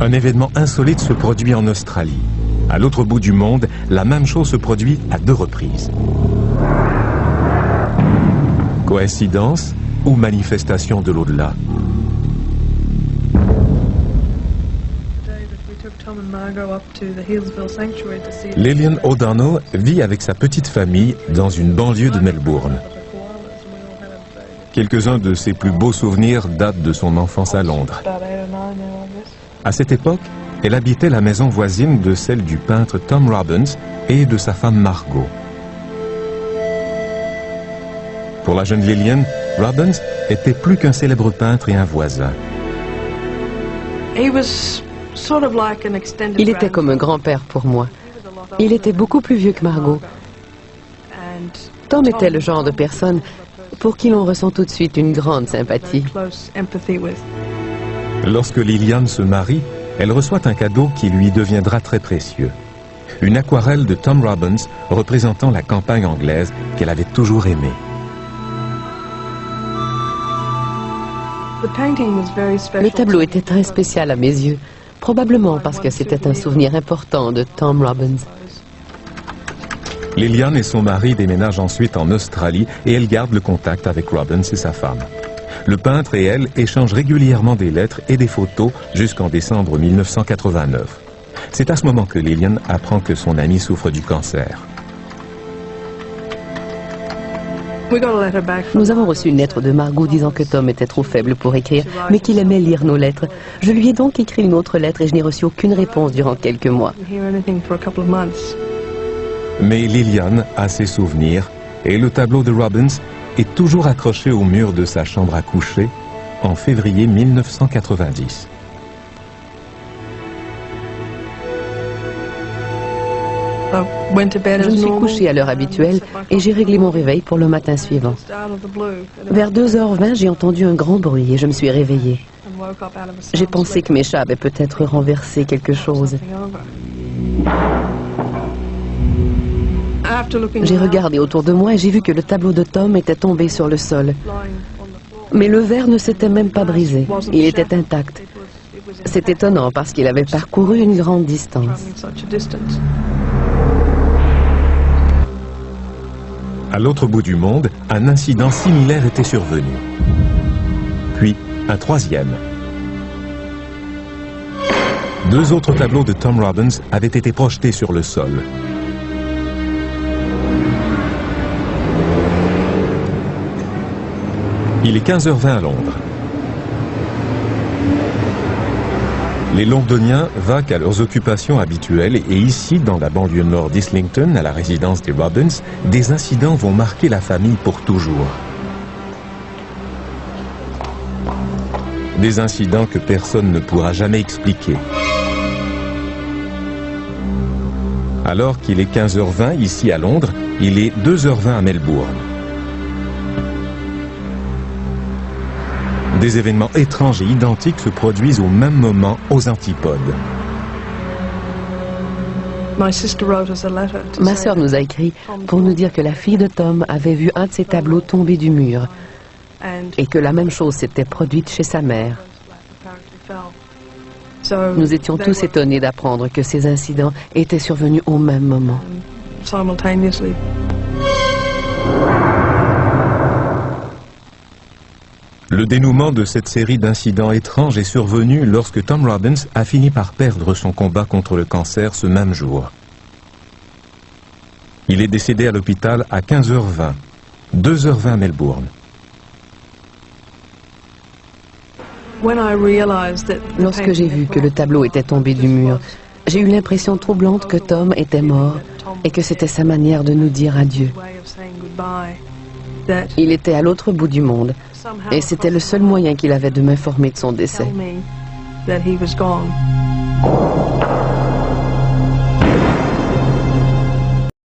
Un événement insolite se produit en Australie. À l'autre bout du monde, la même chose se produit à 2 reprises. Coïncidence ou manifestation de l'au-delà? Lillian O'Donnell vit avec sa petite famille dans une banlieue de Melbourne. Quelques-uns de ses plus beaux souvenirs datent de son enfance à Londres. À cette époque, elle habitait la maison voisine de celle du peintre Tom Robbins et de sa femme Margot. Pour la jeune Lillian, Robbins était plus qu'un célèbre peintre et un voisin. Il était comme un grand-père pour moi. Il était beaucoup plus vieux que Margot. Tom était le genre de personne pour qui l'on ressent tout de suite une grande sympathie. Lorsque Lillian se marie, elle reçoit un cadeau qui lui deviendra très précieux. Une aquarelle de Tom Robbins représentant la campagne anglaise qu'elle avait toujours aimée. Le tableau était très spécial à mes yeux, probablement parce que c'était un souvenir important de Tom Robbins. Lillian et son mari déménagent ensuite en Australie et elle garde le contact avec Robbins et sa femme. Le peintre et elle échangent régulièrement des lettres et des photos jusqu'en décembre 1989. C'est à ce moment que Lillian apprend que son ami souffre du cancer. Nous avons reçu une lettre de Margot disant que Tom était trop faible pour écrire, mais qu'il aimait lire nos lettres. Je lui ai donc écrit une autre lettre et je n'ai reçu aucune réponse durant quelques mois. Mais Lillian a ses souvenirs et le tableau de Robbins est toujours accroché au mur de sa chambre à coucher en février 1990. Je me suis couchée à l'heure habituelle et j'ai réglé mon réveil pour le matin suivant. Vers 2h20, j'ai entendu un grand bruit et je me suis réveillée. J'ai pensé que mes chats avaient peut-être renversé quelque chose. J'ai regardé autour de moi et j'ai vu que le tableau de Tom était tombé sur le sol. Mais le verre ne s'était même pas brisé. Il était intact. C'est étonnant parce qu'il avait parcouru une grande distance. À l'autre bout du monde, un incident similaire était survenu. Puis, un troisième. 2 autres tableaux de Tom Robbins avaient été projetés sur le sol. Il est 15h20 à Londres. Les Londoniens vaquent à leurs occupations habituelles et ici, dans la banlieue nord d'Islington, à la résidence des Robbins, des incidents vont marquer la famille pour toujours. Des incidents que personne ne pourra jamais expliquer. Alors qu'il est 15h20 ici à Londres, il est 2h20 à Melbourne. Des événements étranges et identiques se produisent au même moment aux antipodes. Ma sœur nous a écrit pour nous dire que la fille de Tom avait vu un de ses tableaux tomber du mur et que la même chose s'était produite chez sa mère. Nous étions tous étonnés d'apprendre que ces incidents étaient survenus au même moment. Le dénouement de cette série d'incidents étranges est survenu lorsque Tom Robbins a fini par perdre son combat contre le cancer ce même jour. Il est décédé à l'hôpital à 15h20, 2h20 à Melbourne. Lorsque j'ai vu que le tableau était tombé du mur, j'ai eu l'impression troublante que Tom était mort et que c'était sa manière de nous dire adieu. Il était à l'autre bout du monde et c'était le seul moyen qu'il avait de m'informer de son décès.